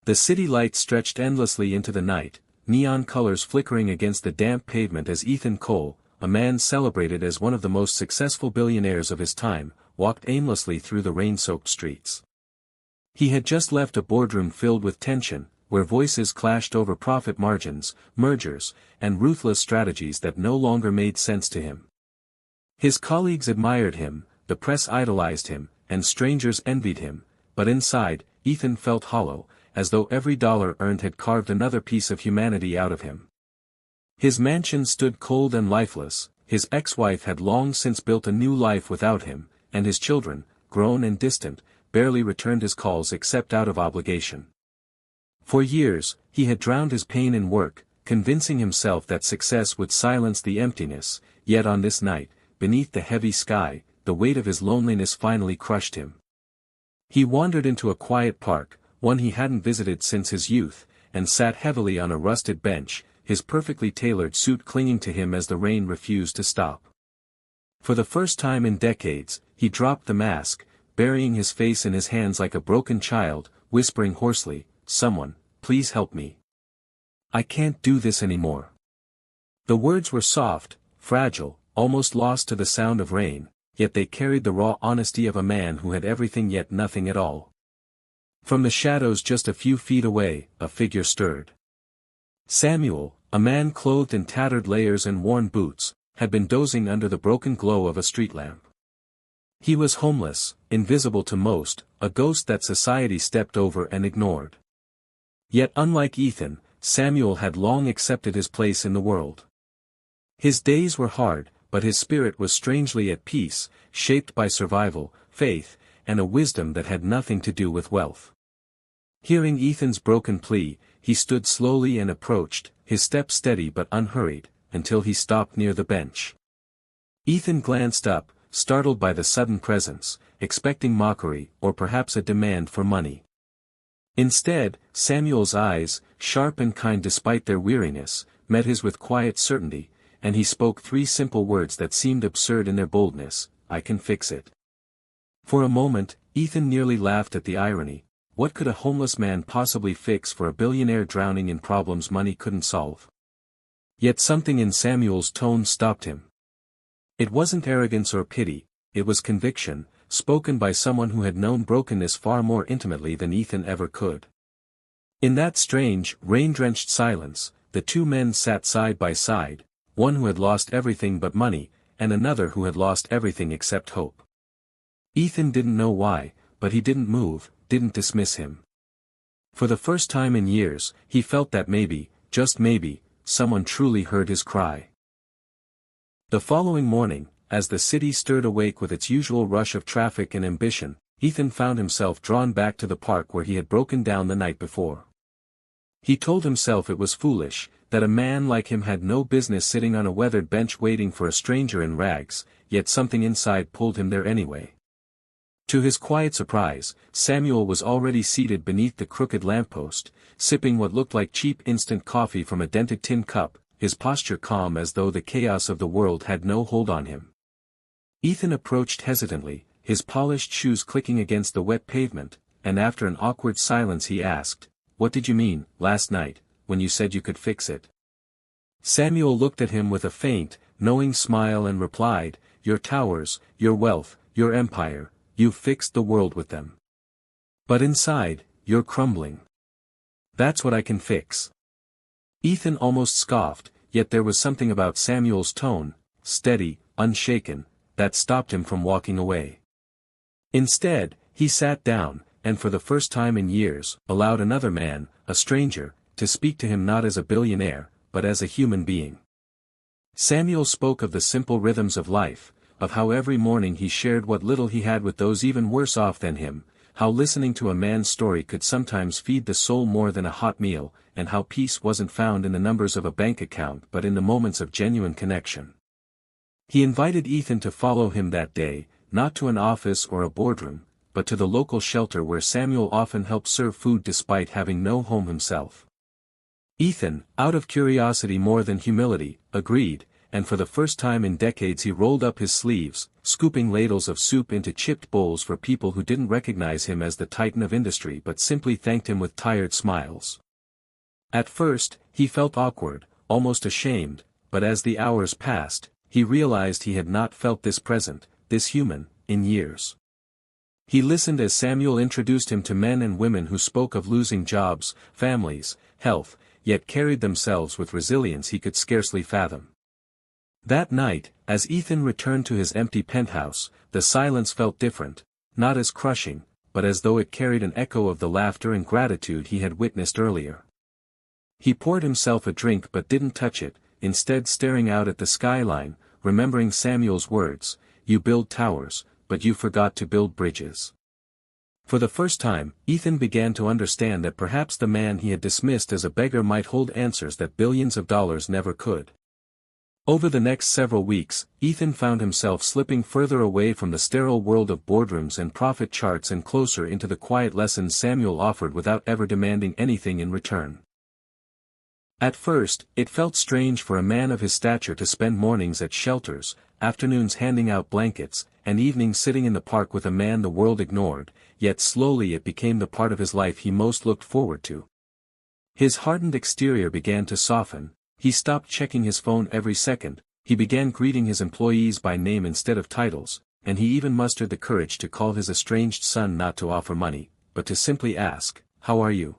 The city lights stretched endlessly into the night, neon colors flickering against the damp pavement as Ethan Cole, a man celebrated as one of the most successful billionaires of his time, walked aimlessly through the rain-soaked streets. He had just left a boardroom filled with tension, where voices clashed over profit margins, mergers, and ruthless strategies that no longer made sense to him. His colleagues admired him, the press idolized him, and strangers envied him, but inside, Ethan felt hollow, as though every dollar earned had carved another piece of humanity out of him. His mansion stood cold and lifeless, his ex-wife had long since built a new life without him, and his children, grown and distant, barely returned his calls except out of obligation. For years, he had drowned his pain in work, convincing himself that success would silence the emptiness, yet on this night, beneath the heavy sky, the weight of his loneliness finally crushed him. He wandered into a quiet park, one he hadn't visited since his youth, and sat heavily on a rusted bench, his perfectly tailored suit clinging to him as the rain refused to stop. For the first time in decades, he dropped the mask, burying his face in his hands like a broken child, whispering hoarsely, "Someone, please help me. I can't do this anymore." The words were soft, fragile, almost lost to the sound of rain, yet they carried the raw honesty of a man who had everything yet nothing at all. From the shadows just a few feet away, a figure stirred. Samuel, a man clothed in tattered layers and worn boots, had been dozing under the broken glow of a street lamp. He was homeless, invisible to most, a ghost that society stepped over and ignored. Yet unlike Ethan, Samuel had long accepted his place in the world. His days were hard, but his spirit was strangely at peace, shaped by survival, faith, and a wisdom that had nothing to do with wealth. Hearing Ethan's broken plea, he stood slowly and approached, his step steady but unhurried, until he stopped near the bench. Ethan glanced up, startled by the sudden presence, expecting mockery or perhaps a demand for money. Instead, Samuel's eyes, sharp and kind despite their weariness, met his with quiet certainty, and he spoke three simple words that seemed absurd in their boldness: "I can fix it." For a moment, Ethan nearly laughed at the irony. What could a homeless man possibly fix for a billionaire drowning in problems money couldn't solve? Yet something in Samuel's tone stopped him. It wasn't arrogance or pity, it was conviction, spoken by someone who had known brokenness far more intimately than Ethan ever could. In that strange, rain-drenched silence, the two men sat side by side, one who had lost everything but money, and another who had lost everything except hope. Ethan didn't know why, but he didn't move, didn't dismiss him. For the first time in years, he felt that maybe, just maybe, someone truly heard his cry. The following morning, as the city stirred awake with its usual rush of traffic and ambition, Ethan found himself drawn back to the park where he had broken down the night before. He told himself it was foolish, that a man like him had no business sitting on a weathered bench waiting for a stranger in rags, yet something inside pulled him there anyway. To his quiet surprise, Samuel was already seated beneath the crooked lamppost, sipping what looked like cheap instant coffee from a dented tin cup, his posture calm as though the chaos of the world had no hold on him. Ethan approached hesitantly, his polished shoes clicking against the wet pavement, and after an awkward silence he asked, "What did you mean, last night, when you said you could fix it?" Samuel looked at him with a faint, knowing smile and replied, "Your towers, your wealth, your empire, you've fixed the world with them. But inside, you're crumbling. That's what I can fix." Ethan almost scoffed, yet there was something about Samuel's tone, steady, unshaken, that stopped him from walking away. Instead, he sat down, and for the first time in years, allowed another man, a stranger, to speak to him not as a billionaire, but as a human being. Samuel spoke of the simple rhythms of life, of how every morning he shared what little he had with those even worse off than him, how listening to a man's story could sometimes feed the soul more than a hot meal, and how peace wasn't found in the numbers of a bank account but in the moments of genuine connection. He invited Ethan to follow him that day, not to an office or a boardroom, but to the local shelter where Samuel often helped serve food despite having no home himself. Ethan, out of curiosity more than humility, agreed, and for the first time in decades he rolled up his sleeves, scooping ladles of soup into chipped bowls for people who didn't recognize him as the titan of industry but simply thanked him with tired smiles. At first, he felt awkward, almost ashamed, but as the hours passed, he realized he had not felt this present, this human, in years. He listened as Samuel introduced him to men and women who spoke of losing jobs, families, health, yet carried themselves with resilience he could scarcely fathom. That night, as Ethan returned to his empty penthouse, the silence felt different, not as crushing, but as though it carried an echo of the laughter and gratitude he had witnessed earlier. He poured himself a drink but didn't touch it, instead staring out at the skyline, remembering Samuel's words, "You build towers, but you forgot to build bridges." For the first time, Ethan began to understand that perhaps the man he had dismissed as a beggar might hold answers that billions of dollars never could. Over the next several weeks, Ethan found himself slipping further away from the sterile world of boardrooms and profit charts and closer into the quiet lessons Samuel offered without ever demanding anything in return. At first, it felt strange for a man of his stature to spend mornings at shelters, afternoons handing out blankets, and evenings sitting in the park with a man the world ignored, yet slowly it became the part of his life he most looked forward to. His hardened exterior began to soften, he stopped checking his phone every second, he began greeting his employees by name instead of titles, and he even mustered the courage to call his estranged son not to offer money, but to simply ask, "How are you?"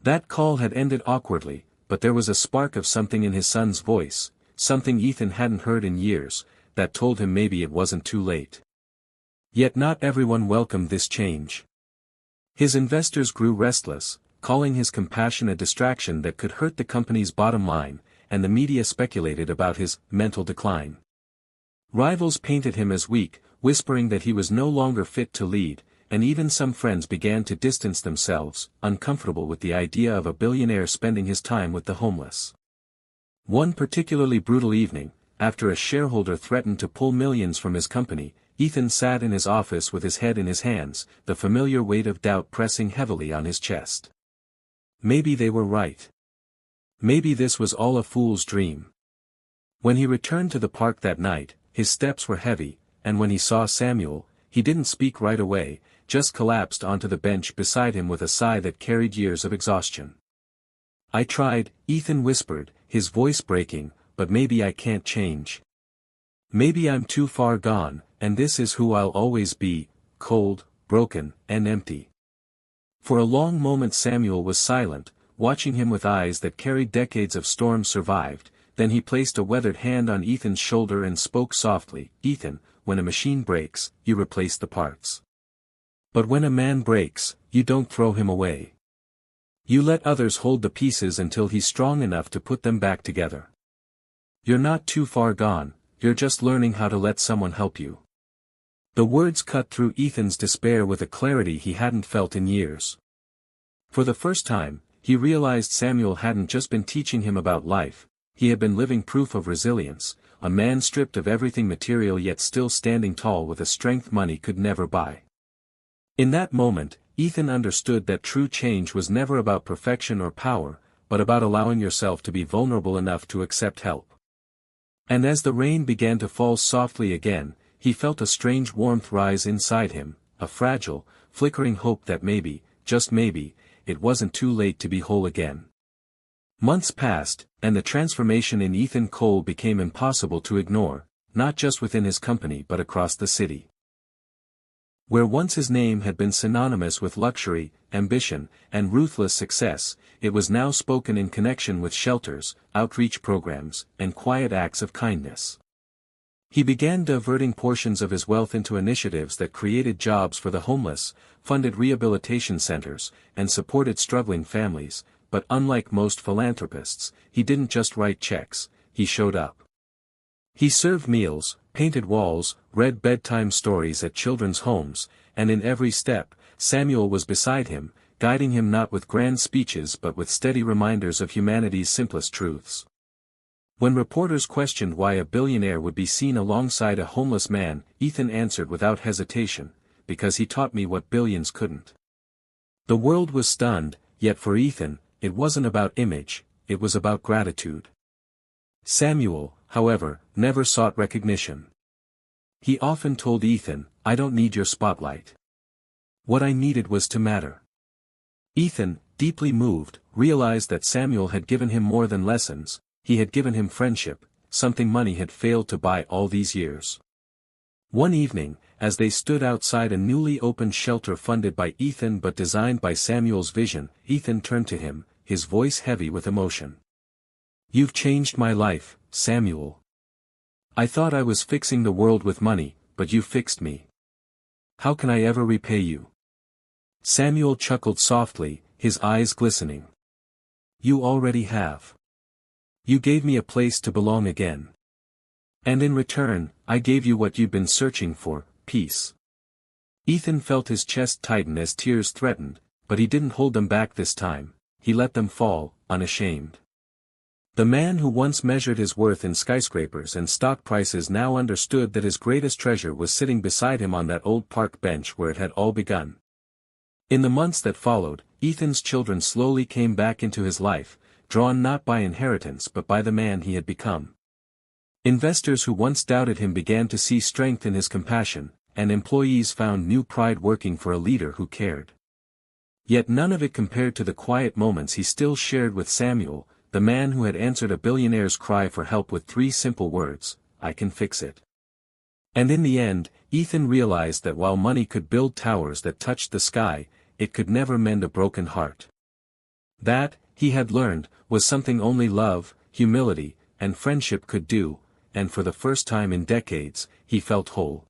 That call had ended awkwardly, but there was a spark of something in his son's voice, something Ethan hadn't heard in years, that told him maybe it wasn't too late. Yet not everyone welcomed this change. His investors grew restless, calling his compassion a distraction that could hurt the company's bottom line, and the media speculated about his mental decline. Rivals painted him as weak, whispering that he was no longer fit to lead, and even some friends began to distance themselves, uncomfortable with the idea of a billionaire spending his time with the homeless. One particularly brutal evening, after a shareholder threatened to pull millions from his company, Ethan sat in his office with his head in his hands, the familiar weight of doubt pressing heavily on his chest. Maybe they were right. Maybe this was all a fool's dream. When he returned to the park that night, his steps were heavy, and when he saw Samuel, he didn't speak right away, just collapsed onto the bench beside him with a sigh that carried years of exhaustion. "I tried," Ethan whispered, his voice breaking, "but maybe I can't change. Maybe I'm too far gone, and this is who I'll always be, cold, broken, and empty." For a long moment Samuel was silent, watching him with eyes that carried decades of storms survived, then he placed a weathered hand on Ethan's shoulder and spoke softly, "Ethan, when a machine breaks, you replace the parts. But when a man breaks, you don't throw him away. You let others hold the pieces until he's strong enough to put them back together. You're not too far gone, you're just learning how to let someone help you." The words cut through Ethan's despair with a clarity he hadn't felt in years. For the first time, he realized Samuel hadn't just been teaching him about life, he had been living proof of resilience, a man stripped of everything material yet still standing tall with a strength money could never buy. In that moment, Ethan understood that true change was never about perfection or power, but about allowing yourself to be vulnerable enough to accept help. And as the rain began to fall softly again, he felt a strange warmth rise inside him, a fragile, flickering hope that maybe, just maybe, it wasn't too late to be whole again. Months passed, and the transformation in Ethan Cole became impossible to ignore, not just within his company but across the city. Where once his name had been synonymous with luxury, ambition, and ruthless success, it was now spoken in connection with shelters, outreach programs, and quiet acts of kindness. He began diverting portions of his wealth into initiatives that created jobs for the homeless, funded rehabilitation centers, and supported struggling families, but unlike most philanthropists, he didn't just write checks, he showed up. He served meals, painted walls, read bedtime stories at children's homes, and in every step, Samuel was beside him, guiding him not with grand speeches but with steady reminders of humanity's simplest truths. When reporters questioned why a billionaire would be seen alongside a homeless man, Ethan answered without hesitation, "Because he taught me what billions couldn't." The world was stunned, yet for Ethan, it wasn't about image, it was about gratitude. Samuel, however, never sought recognition. He often told Ethan, "I don't need your spotlight. What I needed was to matter." Ethan, deeply moved, realized that Samuel had given him more than lessons, he had given him friendship, something money had failed to buy all these years. One evening, as they stood outside a newly opened shelter funded by Ethan but designed by Samuel's vision, Ethan turned to him, his voice heavy with emotion. "You've changed my life, Samuel. I thought I was fixing the world with money, but you fixed me. How can I ever repay you?" Samuel chuckled softly, his eyes glistening. "You already have. You gave me a place to belong again. And in return, I gave you what you'd been searching for, peace." Ethan felt his chest tighten as tears threatened, but he didn't hold them back this time, he let them fall, unashamed. The man who once measured his worth in skyscrapers and stock prices now understood that his greatest treasure was sitting beside him on that old park bench where it had all begun. In the months that followed, Ethan's children slowly came back into his life, drawn not by inheritance but by the man he had become. Investors who once doubted him began to see strength in his compassion, and employees found new pride working for a leader who cared. Yet none of it compared to the quiet moments he still shared with Samuel, the man who had answered a billionaire's cry for help with 3 simple words, "I can fix it." And in the end, Ethan realized that while money could build towers that touched the sky, it could never mend a broken heart. That, he had learned, was something only love, humility, and friendship could do, and for the first time in decades, he felt whole.